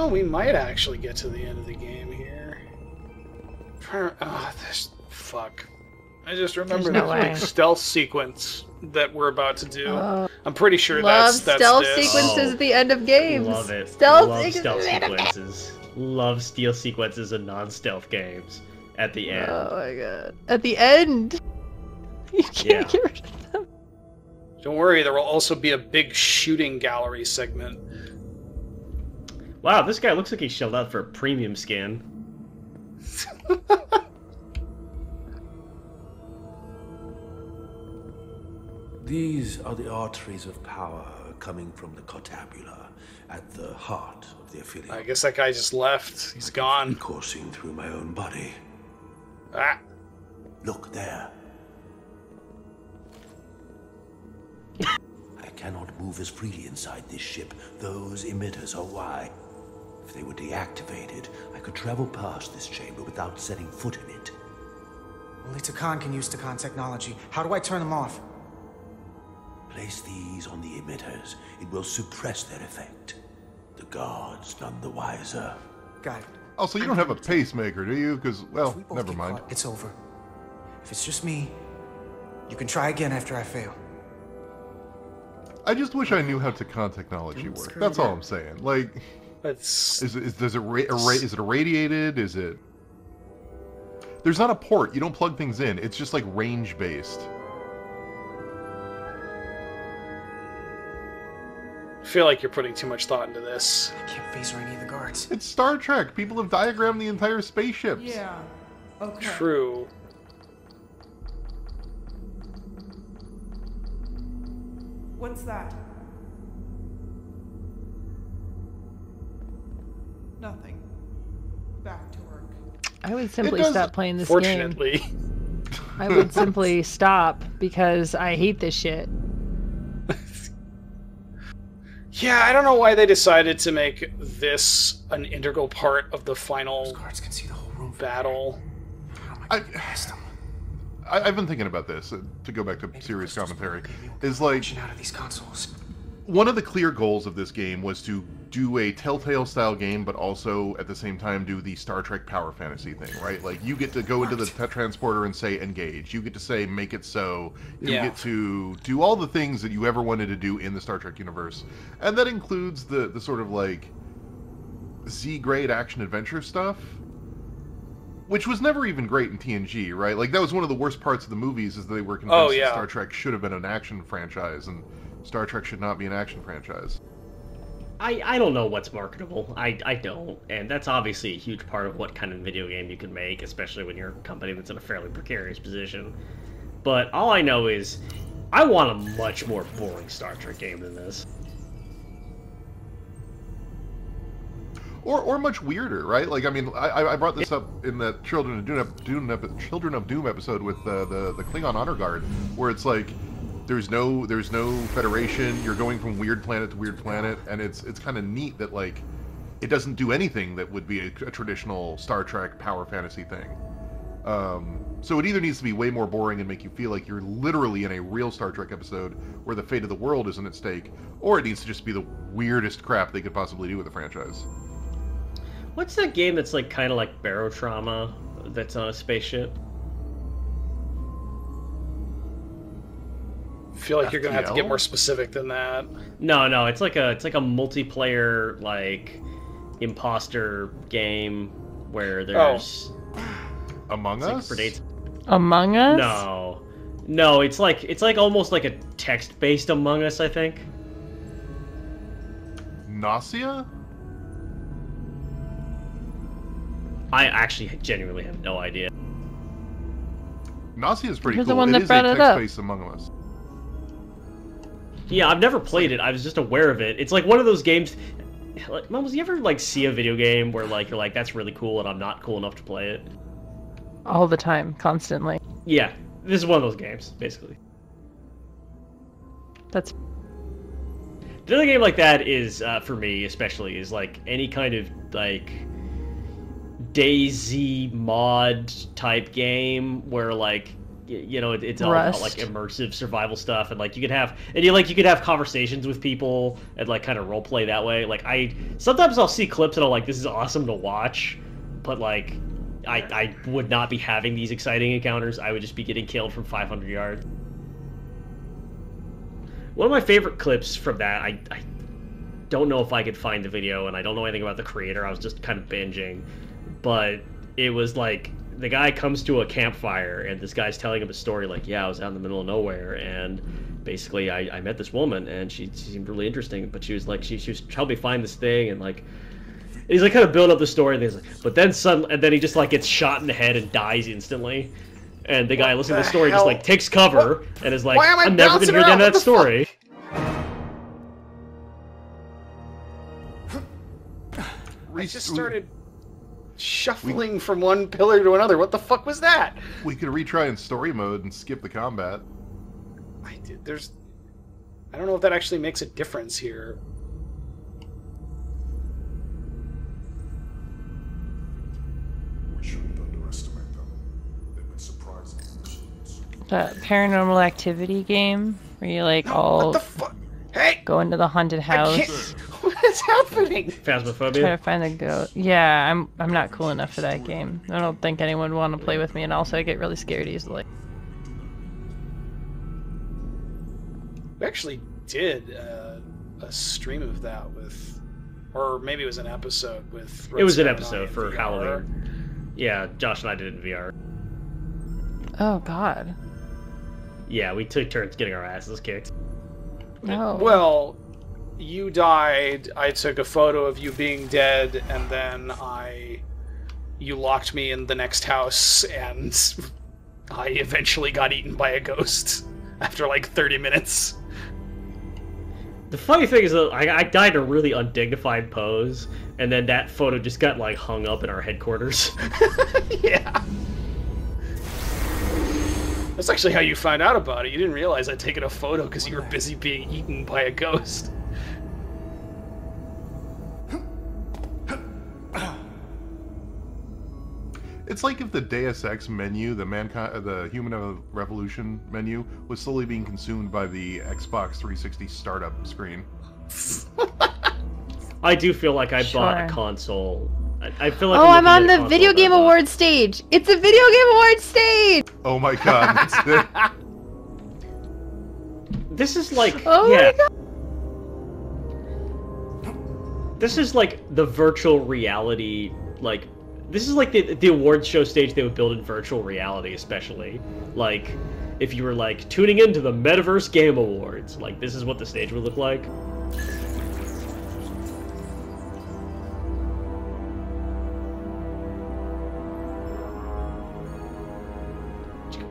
know, we might actually get to the end of the game here. This fuck. I just remember the big stealth sequence that we're about to do. I'm pretty sure that's stealth this. sequences at the end of games. Love it. Stealth sequences. Love stealth sequences in non-stealth games at the end. Oh my god. At the end! You can't get rid of them. Don't worry, there will also be a big shooting gallery segment. Wow, this guy looks like he shelled out for a premium skin. These are the arteries of power coming from the cortabula at the heart of the affiliate. I guess that guy just left. He's gone. Coursing through my own body. Ah. Look there. I cannot move as freely inside this ship. Those emitters are why. If they were deactivated, I could travel past this chamber without setting foot in it. Only Takan can use Takan technology. How do I turn them off? Place these on the emitters. It will suppress their effect. The guards none the wiser. Got it. Also, you don't have a pacemaker, do you? Because, well, never mind. Caught, it's over. If it's just me, you can try again after I fail. I just wish I knew how Takan technology worked. That's all I'm saying. Like, is it irradiated? Is it? There's not a port. You don't plug things in. It's just like range based. I feel like you're putting too much thought into this. I can't phaser any of the guards. It's Star Trek. People have diagrammed the entire spaceships. Yeah. Okay. True. What's that? Nothing. Back to work. I would simply stop playing this Fortunately. game. I would simply stop because I hate this shit. Yeah, I don't know why they decided to make this an integral part of the final guards can see the whole room battle. I've been thinking about this, to go back to serious commentary, is like, out of these consoles. One of the clear goals of this game was to do a Telltale style game, but also at the same time do the Star Trek power fantasy thing, right? Like, you get to go into the transporter and say engage. You get to say make it so. You get to do all the things that you ever wanted to do in the Star Trek universe. And that includes the sort of like Z-grade action adventure stuff, which was never even great in TNG, right? Like, that was one of the worst parts of the movies, is that they were convinced that Star Trek should have been an action franchise, and Star Trek should not be an action franchise. I don't know what's marketable. I don't. And that's obviously a huge part of what kind of video game you can make, especially when you're a company that's in a fairly precarious position. But all I know is I want a much more boring Star Trek game than this. Or much weirder, right? Like, I mean, I brought this up in the Children of Doom episode with the Klingon Honor Guard, where it's like, there's no Federation. You're going from weird planet to weird planet, and it's kind of neat that, like, it doesn't do anything that would be a traditional Star Trek power fantasy thing. So it either needs to be way more boring and make you feel like you're literally in a real Star Trek episode where the fate of the world isn't at stake, or it needs to just be the weirdest crap they could possibly do with the franchise. What's that game that's like kind of like Barotrauma that's on a spaceship? I feel like you're gonna have to get more specific than that. No, it's like a multiplayer, like, imposter game where there's Among Us? Among Us? No, it's like almost like a text-based Among Us, I think. Nausea? I actually genuinely have no idea. Nausea is pretty Who's cool. the one that it is brought a it up? text-based Among Us. Yeah, I've never played it. I was just aware of it. It's like one of those games. Like, Mom, you ever like see a video game where like you're like, that's really cool, and I'm not cool enough to play it? All the time, constantly. Yeah, this is one of those games, basically. That's the other game like that is for me especially is like any kind of like DayZ mod type game where like you know, it's all about like immersive survival stuff, and like you could have conversations with people and like kind of role play that way. Like sometimes I'll see clips and I'm like, this is awesome to watch, but like I would not be having these exciting encounters. I would just be getting killed from 500 yards. One of my favorite clips from that, I don't know if I could find the video, and I don't know anything about the creator. I was just kind of binging, but it was like the guy comes to a campfire, and this guy's telling him a story like, yeah, I was out in the middle of nowhere, and basically I met this woman, and she seemed really interesting, but she was like, she was helping me find this thing, and like, he's like kind of building up the story, and he's like, but then and then he just like gets shot in the head and dies instantly. And the guy listening to the story just like takes cover and is like, I'm never gonna hear the end of that story. I just started shuffling from one pillar to another. What the fuck was that? We could retry in story mode and skip the combat. I don't know if that actually makes a difference here. We shouldn't underestimate them. They've been surprising. That Paranormal Activity game where you like what the fuck? Hey! Go into the haunted house. What is happening? Phasmophobia. Try to find the ghost. Yeah, I'm not cool enough for that game. I don't think anyone would want to play with me, and also I get really scared easily. We actually did a stream of that with, or maybe it was an episode with. It was an episode for VR. Halloween. Yeah, Josh and I did it in VR. Oh God. Yeah, we took turns getting our asses kicked. No. Well, you died. I took a photo of you being dead, and then you locked me in the next house, and I eventually got eaten by a ghost after like 30 minutes. The funny thing is that I died in a really undignified pose, and then that photo just got like hung up in our headquarters. Yeah. That's actually how you found out about it. You didn't realize I'd taken a photo because you were busy being eaten by a ghost. It's like if the Deus Ex menu, the Human Revolution menu, was slowly being consumed by the Xbox 360 startup screen. I do feel like I bought a console. I feel like I'm on the Video Game Awards stage. It's a Video Game Awards stage. Oh my God, that's it. This is like, oh yeah. My God. This is like the virtual reality, like, this is like the awards show stage they would build in virtual reality, especially. Like, if you were like tuning into the Metaverse Game Awards, like this is what the stage would look like.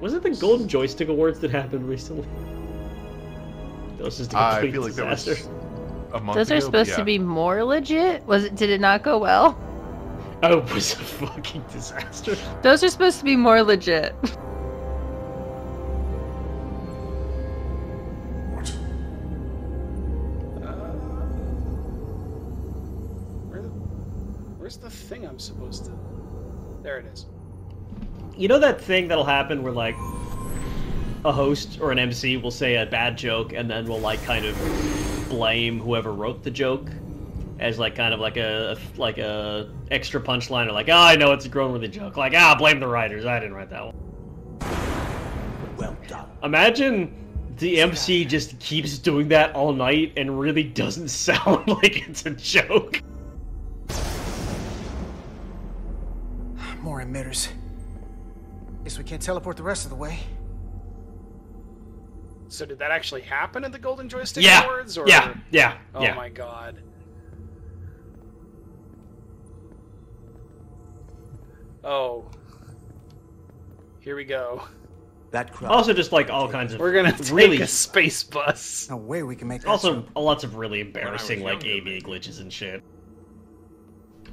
Was it the Golden Joystick Awards that happened recently? That was just a complete I feel like disaster. that was a month Those are ago, supposed to be more legit. Did it not go well? Oh, it was a fucking disaster. Those are supposed to be more legit. What? Where's the thing I'm supposed to... There it is. You know that thing that'll happen where, like, a host or an MC will say a bad joke and then will, like, kind of blame whoever wrote the joke as, like, kind of like a extra punchline, or like, oh, I know it's a grown-worthy joke. Like, blame the writers. I didn't write that one. Well done. Imagine the MC just keeps doing that all night and really doesn't sound like it's a joke. More emitters. Guess we can't teleport the rest of the way. So did that actually happen at the Golden Joystick Yeah. Awards? Or... Yeah. Oh my God. Oh. Here we go. That crowd. Also, just like all kinds of. We're gonna take really a space bus. No way we can make that also jump. lots of really embarrassing like AV glitches and shit.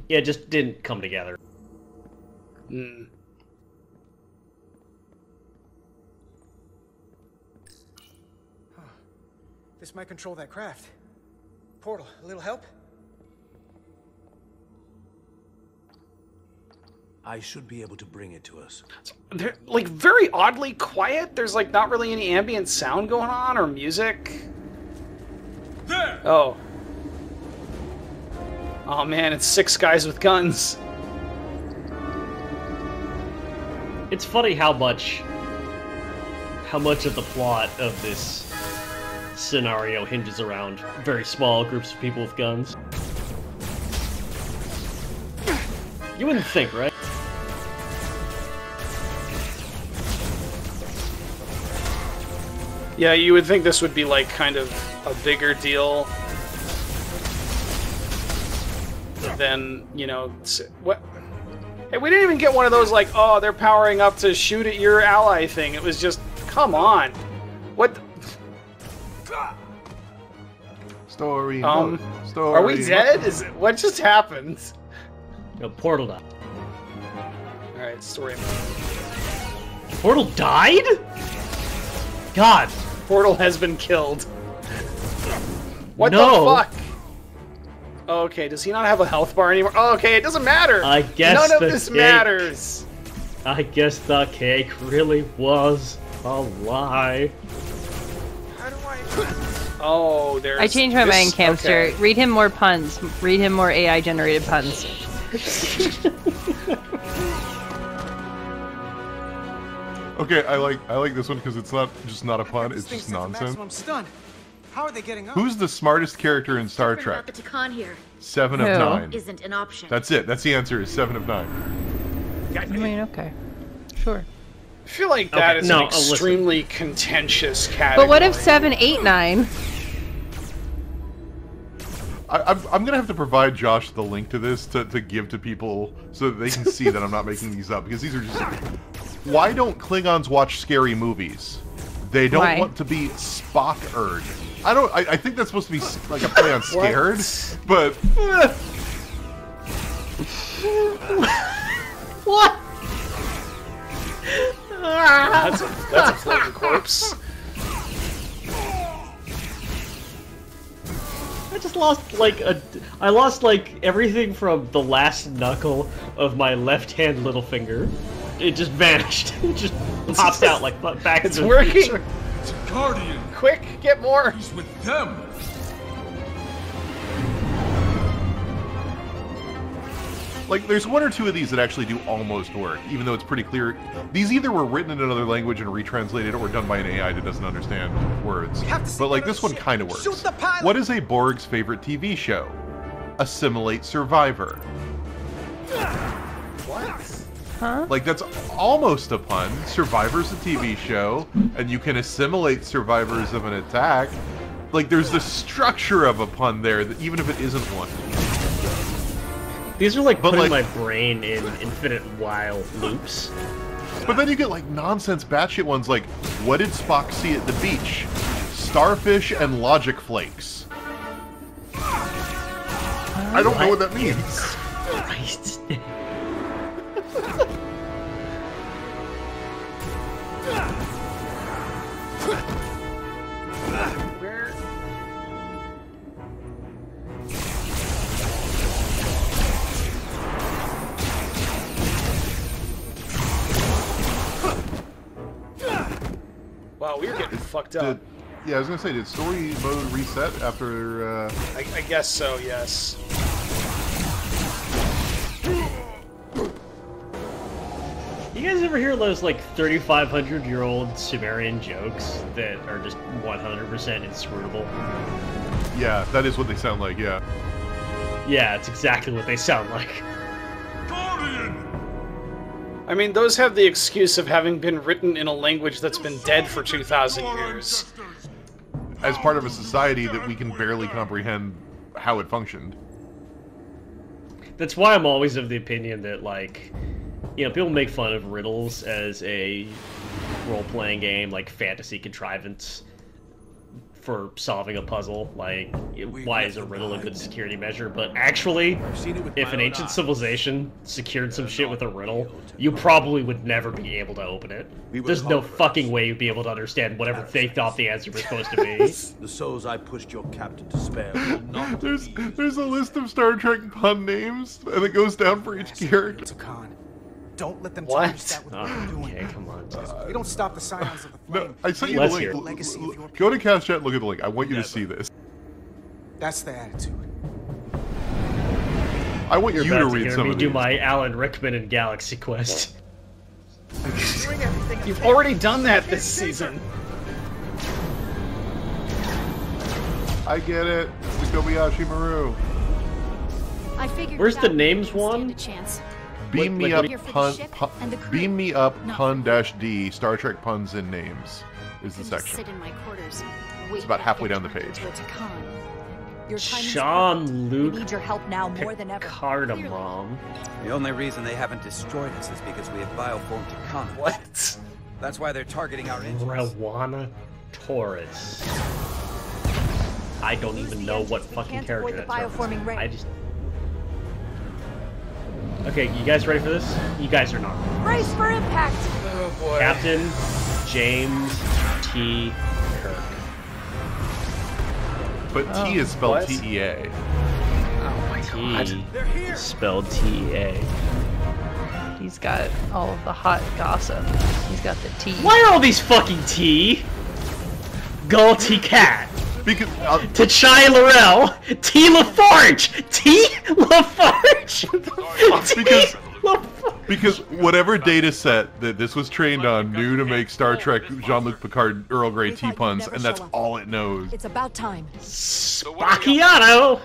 Yeah, it just didn't come together. Hmm. This might control that craft. Portal, a little help? I should be able to bring it to us. They're like very oddly quiet. There's like not really any ambient sound going on or music. There! Oh. Oh man, it's 6 guys with guns. It's funny how much of the plot of this scenario hinges around very small groups of people with guns. You wouldn't think, right? Yeah, you would think this would be like kind of a bigger deal than, you know, what? Hey, we didn't even get one of those like, oh, they're powering up to shoot at your ally thing. It was just, come on. What? Story. Story. Are we dead? Is it, what just happened? No, Portal died. All right, story. Portal died? God. Portal has been killed. What No. the fuck? Okay, does he not have a health bar anymore? Oh, okay, it doesn't matter. I guess none of the this cake- matters. I guess the cake really was a lie. How do I? Oh, there's. I changed my this- mind, Camster. okay. Read him more puns. Read him more AI generated puns. Okay, I like this one because it's not just not a pun, This it's thing just sent to nonsense. maximum stun. How are they getting up? Who's the smartest character in Star Bring Trek? Rapitakon here 7 of Who? 9. isn't an option. That's it. That's the answer. Is 7 of 9. I mean, okay. Sure. I feel like that Okay, is no, an listen. extremely contentious category. But what if 7, 8, 9? I'm gonna have to provide Josh the link to this to give to people so that they can see that I'm not making these up, because these are just. Why don't Klingons watch scary movies? They don't Why? want to be Spock-erd. I think that's supposed to be like a play on scared, but What? that's a floating corpse. I just lost like everything from the last knuckle of my left hand little finger. It just vanished. It just pops out like back It's into the working. future. It's a guardian. Quick, get more. He's with them. like there's one or two of these that actually do almost work, even though it's pretty clear. These either were written in another language and retranslated, or done by an AI that doesn't understand words. have to see But like better this one shit. kind of works. Shoot the pilot. What is a Borg's favorite TV show? Assimilate Survivor. What? Huh? Like, that's almost a pun. Survivor's a TV show, and you can assimilate survivors of an attack. Like, there's the structure of a pun there, that even if it isn't one. These are like But, putting like- my brain in infinite while loops. But then you get, like, nonsense batshit ones like, what did Spock see at the beach? Starfish and logic flakes. I don't know what that means. Christ. Where? Wow, we're getting fucked up. Yeah, I was gonna say, did story mode reset after, I guess so, yes. You guys ever hear those like 3,500-year-old Sumerian jokes that are just 100% inscrutable? yeah, that is what they sound like, yeah. Yeah, it's exactly what they sound like. Guardian! I mean, those have the excuse of having been written in a language that's been dead for 2,000 years. As part of a society that we can barely comprehend how it functioned. That's why I'm always of the opinion that, like, you know, people make fun of riddles as a role-playing game, like fantasy contrivance for solving a puzzle. Like, why is a riddle a good security measure? But actually, if an ancient civilization secured some shit with a riddle, you probably would never be able to open it. There's no fucking way you'd be able to understand whatever they thought the answer was supposed to be. The souls I pushed your captain to spare will not There's a list of Star Trek pun names, and it goes down for each character. It's a con. Don't let them What? tarnish that with what they're doing. Okay, come on. We don't stop the scions of the flame. No, I sent you the Let's link. hear it. Legacy of your Go to Cast Chat, look at the link. I want you to see this. That's the attitude. I want You're you to about to read hear some me of do these. my Alan Rickman and Galaxy Quest. You've already done that this season. I get it. It's the Kobayashi Maru. I figured Where's the without names you, we'd stand one? a chance. Beam me Like, up, here for the pun, ship pun, and the crew. beam me up, Not pun for dash D, Star Trek puns and names is the Couldn't just section. sit in my quarters, It's about halfway down the page. Your timing's Sean perfect. Luke We need your help now more than ever. Cardamom. The only reason they haven't destroyed us is because we have bioformed to conquer. What? That's why they're targeting our engines. Rawana Taurus. I don't even know what fucking can't character avoid the that's bioforming ray. I just. Okay, you guys ready for this? You guys are not. Brace for impact! Oh boy. Captain James T. Kirk. But T is spelled what? T-E-A. Oh my god. T is spelled T-A. He's got all of the hot gossip. He's got the tea. Why are all these fucking T? Galty Cat. Because T'Chai Laurel. T. LaForge. T. LaForge. Because- T. LaForge. Because whatever data set that this was trained on knew to make Star Trek Jean-Luc Picard Earl Grey We T thought puns, you'd and never that's show up. all it knows. It's about time. Spacchiato.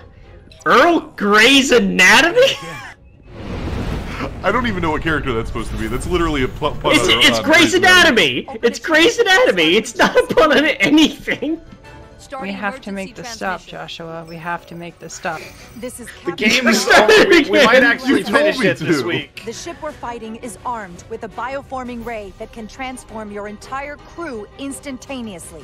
Earl Grey's Anatomy? I don't even know what character that's supposed to be. That's literally a pun on It's Grey's Anatomy. It's Grey's Anatomy. It's not a pun on anything. We have to make this stop, Joshua. We have to make this stop. This is The Captain game is Start over. We might again. actually You told finish me it this to. week. The ship we're fighting is armed with a bioforming ray that can transform your entire crew instantaneously.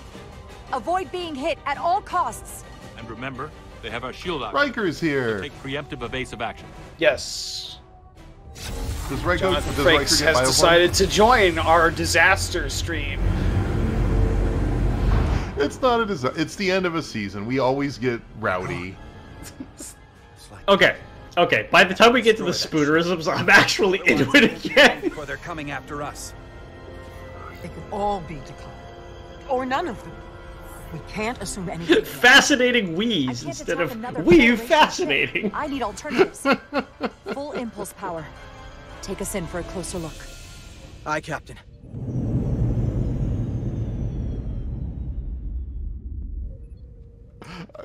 Avoid being hit at all costs. And remember, they have our shield out. Riker's here. Take preemptive evasive action. Yes. Does Riker, Jonathan does Riker Frakes get has bioformed? decided to join our disaster stream. It's not a disaster. It's the end of a season. We always get rowdy. Okay. Okay. By the time we get to the spoonerisms, I'm actually into it again. Before they're coming after us. They could all be declared. Or none of them. We can't assume anything. Fascinating I wheeze can't instead attack of another wee Federation fascinating. ship. I need alternatives. Full impulse power. Take us in for a closer look. Aye, Captain.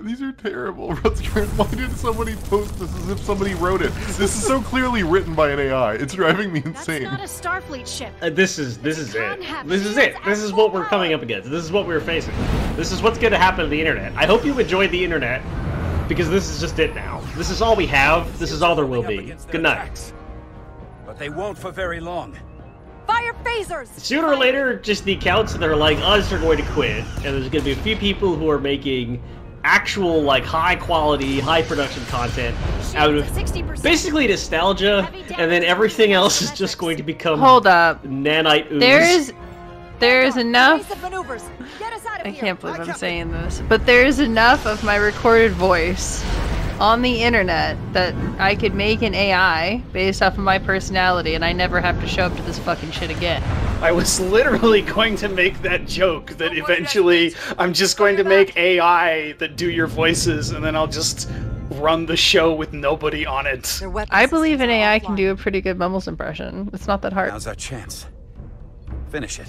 These are terrible. Rutskarn, why did somebody post this as if somebody wrote it? This is so clearly written by an AI. It's driving me That's insane. not a Starfleet ship. This is it. This is it. This is what we're coming up against. This is what we're facing. This is what's going to happen to the internet. I hope you enjoyed the internet, because this is just it now. This is all we have. This is all there will be. Good night. But they won't for very long. Fire phasers! Sooner or later, just the accounts that are like us are going to quit, and there's going to be a few people who are making actual, like, high-quality, high-production content out of 60%. basically nostalgia, and then everything else is just going to become Hold up. nanite ooze. There is enough. Evasive maneuvers. Get us out of I here. can't believe I'm saying this, but there is enough of my recorded voice on the internet that I could make an AI based off of my personality, and I never have to show up to this fucking shit again. I was literally going to make that joke that eventually I'm just going to make AI that do your voices, and then I'll just run the show with nobody on it. Their weapon I believe an systems are AI can offline. do a pretty good Mumbles impression. It's not that hard. Now's our chance. Finish it.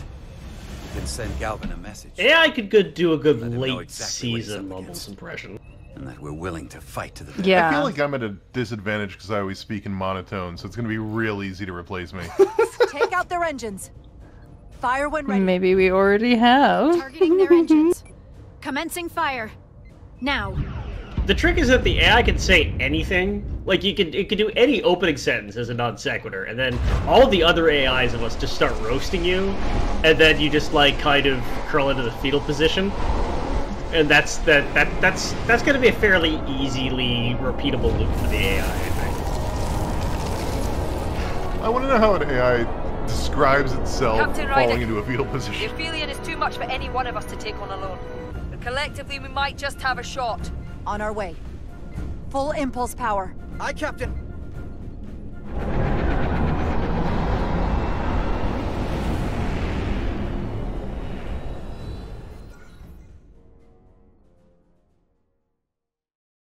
We can send Galvin a message. AI could do a good Let him know late exactly what he's season up Mumbles against. impression. And that we're willing to fight to the death. Yeah. I feel like I'm at a disadvantage because I always speak in monotone, so it's going to be real easy to replace me. Take out their engines. Fire when ready. Maybe we already have. Targeting their engines. Commencing fire. Now. The trick is that the AI can say anything. Like, it could do any opening sentence as a non sequitur, and then all the other AIs of us just start roasting you, and then you just, like, kind of curl into the fetal position. And that's going to be a fairly easily repeatable loop for the AI, I think. I want to know how an AI describes itself Captain falling Ryder, into a fetal The position. Aphelion is too much for any one of us to take on alone. But collectively, we might just have a shot. On our way. Full impulse power. Aye, Captain.